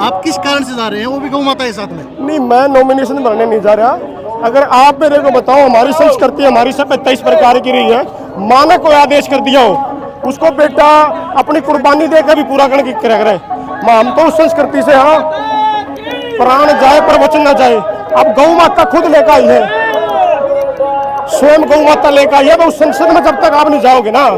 आप किस कारण से जा रहे हैं, वो भी गौ माता के साथ में? नहीं, मैं नॉमिनेशन भरने नहीं जा रहा। अगर आप मेरे को बताओ, हमारी संस्कृति हमारी सभ्यता इस प्रकार की रही है, माँ ने कोई आदेश कर दिया हो उसको बेटा अपनी कुर्बानी देकर भी पूरा करने की करे। हम तो उस संस्कृति से, हाँ, प्राण जाए पर वचन ना जाए। अब गौ माता खुद लेकर आई है, स्वयं गौ माता लेकर आई है। तो उस संसद में जब तक आप नहीं जाओगे ना,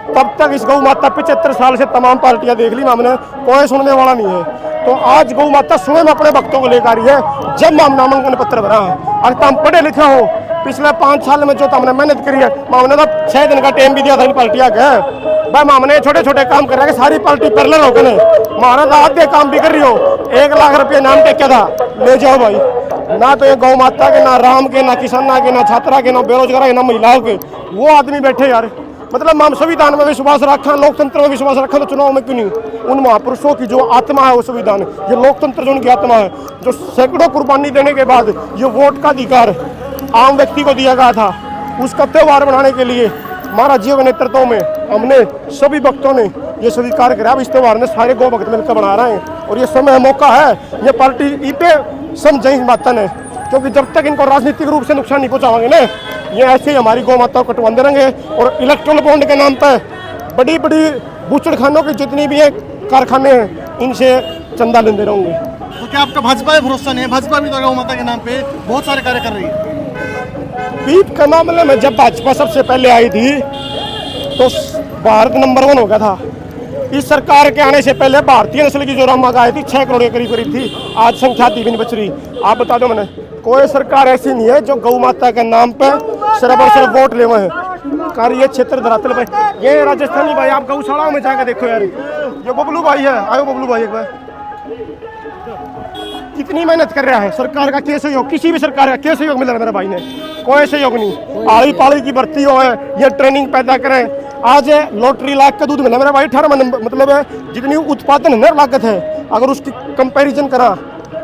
तब तक इस गौ माता 75 साल से तमाम पार्टियां देख ली, हमने कोई सुनने वाला नहीं है। तो आज गौ माता स्वयं अपने भक्तों को लेकर आई है। जब हम नामांकन पत्र भरा, अगर तुम पढ़े लिखे हो, पिछले 5 साल में जो तुमने मेहनत करी है, हमने तो 6 दिन का टाइम भी दिया था इन पार्टियां के भाई। हमने छोटे छोटे काम कर रहे हैं, सारी पार्टी पैरेलल हो गए। हमारा तो आधे काम भी कर रही हो। 1 लाख रुपये नाम टेक्या था, ले जाओ भाई। ना तो ये गौ माता के, ना राम के, ना किसाना के, ना छात्रा के, ना बेरोजगार के, ना महिलाओं के वो आदमी बैठे यार। मतलब हम संविधान में विश्वास रखा, लोकतंत्र में विश्वास रखा, तो चुनाव में क्यों नहीं? उन महापुरुषों की जो आत्मा है वो संविधान, ये लोकतंत्र जो उनकी आत्मा है, जो सैकड़ों कुर्बानी देने के बाद ये वोट का अधिकार आम व्यक्ति को दिया गया था, उसका त्यौहार बनाने के लिए महाराज जी के नेतृत्व में हमने सभी भक्तों ने ये स्वीकार करा। अब इस त्यौहार ने सारे गौ भक्त मिलकर बना रहे हैं और ये समय मौका है, ये पार्टी इतने समझे बात है, क्योंकि जब तक इनको राजनीतिक रूप से नुकसान नहीं पहुंचाएंगे ना, ये ऐसे ही हमारी गौ माता को कटवाते रहेंगे। और इलेक्ट्रल बॉन्ड के नाम पर बड़ी बड़ी बूचड़ खानों की जितनी भी कारखाने हैं, इनसे चंदा लेते रहेंगे। तो क्या आपका भाजपा पे भरोसा नहीं है? भाजपा भी तो गौ माता के नाम पे बहुत सारे कार्य कर रही है। बीफ के मामले में जब भाजपा सबसे पहले आई थी तो भारत नंबर 1 हो गया था। इस सरकार के आने से पहले भारतीय नस्ल की जो रामा गाय थी 6 करोड़ के करीब करीब थी, आज संख्या भी नहीं बच रही। आप बता दो, मैंने कोई सरकार ऐसी नहीं है जो गौ माता के नाम पे सिर्फ और सिर्फ वोट ले है। कार्य क्षेत्र धरातल भाई, ये राजस्थानी भाई, आप गौशालाओं में जाकर देखो यार, ये बबलू भाई है, आयो बबलू भाई एक बार, कितनी मेहनत कर रहा है। सरकार का क्या सहयोग, किसी भी सरकार का क्या सहयोग मिल रहा है मेरे भाई ने? कोई सहयोग नहीं। आड़ी पाड़ी की भर्ती हो है, ये ट्रेनिंग पैदा करें। आज लॉटरी लाख का दूध मिला मेरा भाई, 18 मतलब जितनी उत्पादन है ना लागत है, अगर उसकी कंपैरिजन करा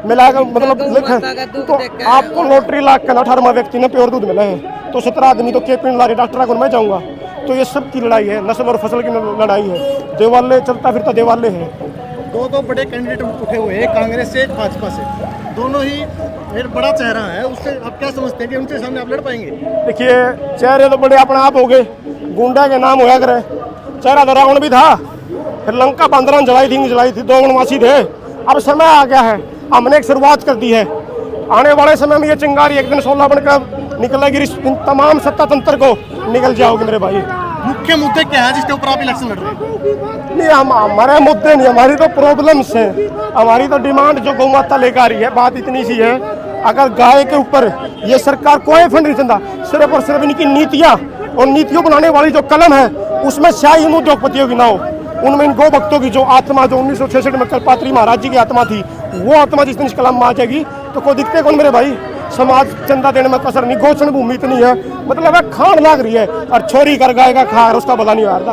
मिलाकर मतलब लिखा तो आपको लॉटरी लाख का 18वां व्यक्ति ने प्योर दूध मिला है। तो 17 आदमी तो के पिंड ला रहे, डॉक्टर को मैं जाऊँगा। तो ये सब की लड़ाई है, नस्ल और फसल की लड़ाई है। देवालय चलता फिरता देवालय है। दो बड़े कैंडिडेट उठे हुए हैं, कांग्रेस से, भाजपा से, दोनों ही एक बड़ा चेहरा है। उससे आप क्या समझते हैं कि उनके सामने आप लड़ पाएंगे? देखिए, चेहरे तो बड़े अपने आप हो गए, गुंडा के नाम होया करे। चेहरा तो रावण भी था, फिर लंका बंदरान जलाई थी, 2 वनवासी थे। अब समय आ गया है, हमने एक शुरुआत कर दी है। आने वाले समय में ये चिंगारी एक दिन 16 बनकर निकलेगी, इन तमाम सत्ता तंत्र को निकल जाओगे मेरे भाई। मुख्य मुद्दे क्या है जिसके ऊपर आप इलेक्शन लड़ रहे हैं? नहीं, हमारे मुद्दे नहीं, हमारी तो प्रॉब्लम्स हैं, हमारी तो डिमांड जो गौ माता लेकर आ रही है। बात इतनी सी है, अगर गाय के ऊपर ये सरकार कोई फंड नहीं चंदा, सिर्फ और सिर्फ इनकी नीतियाँ और नीतियों बनाने वाली जो कलम है उसमें शाही इन उद्योगपतियों की ना हो, उनमें इन गौ भक्तों की जो आत्मा, जो 1966 में कल्पात्री महाराज जी की आत्मा थी, वो आत्मा जिस दिन इस कलम में आ जाएगी तो कोई दिखते कौन मेरे भाई? समाज चंदा देने में कसर नहीं, गोचन भूमि इतनी है, मतलब है खान लाग रही है, और छोरी कर गाय का खा उसका भला नहीं हारता।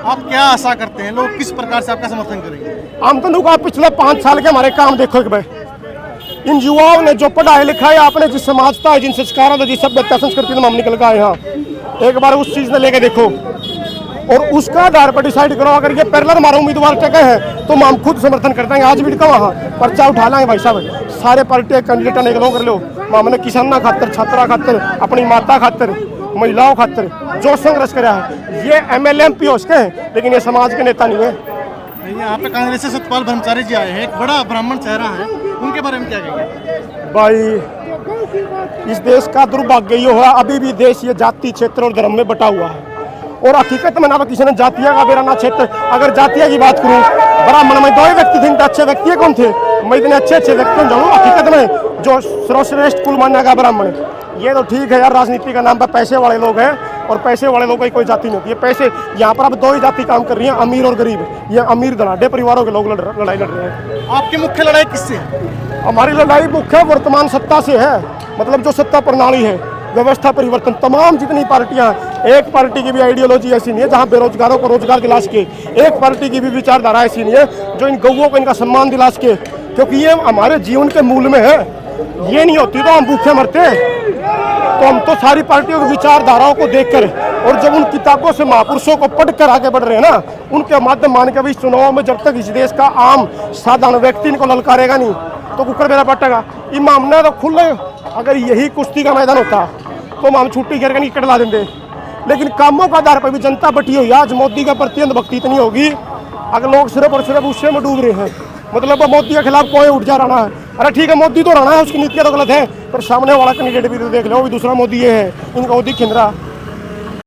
आप क्या आशा करते हैं, लोग किस प्रकार से आपका समर्थन करेंगे? हम तो लोग आप पिछले 5 साल के हमारे काम देखो एक भाई, इन युवाओं ने जो पढ़ाई लिखाई, आपने जिस समाजता, जिन संस्कारों से, जिस सभ्यता संस्कृति में हम निकल गए यहाँ, एक बार उस चीज़ ने लेके देखो और उसका आधार पर डिसाइड करो। अगर ये पैरेलल हमारा उम्मीदवार टके हैं तो हम खुद समर्थन करते हैं। आज भी का वहाँ पर्चा उठा लाएंगे भाई साहब, सारे पार्टी कैंडिडेट ने कर लो। हमने किसाना खातर, छात्रा खातर, अपनी माता खातर, महिलाओं खातर जो संघर्ष करा है, ये MLA MP हो उसके हैं, लेकिन ये समाज के नेता नहीं है। यहाँ पे कांग्रेस से सतपाल ब्रह्मचारी जी आए हैं, एक बड़ा ब्राह्मण चेहरा है, उनके बारे में क्या कहेंगे? भाई, इस देश का दुर्भाग्य ये हुआ, अभी भी देश ये जाति, क्षेत्र और धर्म में बटा हुआ है। और हकीकत में ना तो किसी ने जातिया का बेरा ना क्षेत्र। अगर जातिया की बात करूँ, ब्राह्मण में 2 व्यक्ति थे, अच्छे व्यक्ति कौन थे? मैं इतने अच्छे व्यक्ति जानूँ हकीकत में जो सर्वश्रेष्ठ कुल मान्य का ब्राह्मण। ये तो ठीक है यार, राजनीति का नाम पर पैसे वाले लोग हैं, और पैसे वाले लोगों की कोई जाति नहीं होती है। पैसे यहाँ पर अब 2 ही जाति काम कर रही है, अमीर और गरीब। ये अमीर धनाढ़े परिवारों के लोग लड़ाई लड़ रहे हैं। आपकी मुख्य लड़ाई किससे है? हमारी लड़ाई मुख्य वर्तमान सत्ता से है, मतलब जो सत्ता प्रणाली है, व्यवस्था परिवर्तन। तमाम जितनी पार्टियां, एक पार्टी की भी आइडियोलॉजी ऐसी नहीं है जहां बेरोजगारों को रोजगार दिला सके, एक पार्टी की भी विचारधारा ऐसी नहीं है जो इन गौओं को इनका सम्मान दिला सके, क्योंकि ये हमारे जीवन के मूल में है। ये नहीं होती तो हम भूखे मरते। तो हम तो सारी पार्टियों की विचारधाराओं को देखकर और जब उन किताबों से महापुरुषों को पढ़ कर आगे बढ़ रहे हैं ना, उनके माध्यम मान के भी इस चुनाव में जब तक इस देश का आम साधारण व्यक्ति इनको ललकारेगा नहीं तो कुकर मेरा पटेगा। इमाम ने तो खुले, अगर यही कुश्ती का मैदान होता तो हम छुट्टी करके नहीं टिकट ला देंगे। लेकिन कामों का आधार पर भी जनता बटी हुई है। आज मोदी का प्रति अंधभक्ति इतनी होगी, अगर लोग सिर्फ और सिर्फ उससे में डूब रहे हैं, मतलब वो मोदी के खिलाफ कोई उठ जा रहा है। अरे ठीक है, मोदी तो रहना है, उसकी नीतियाँ तो गलत है, पर सामने वाला कैंडिडेट भी तो देख लो, वो भी दूसरा मोदी ये है, इनका मोदी खिंद रहा।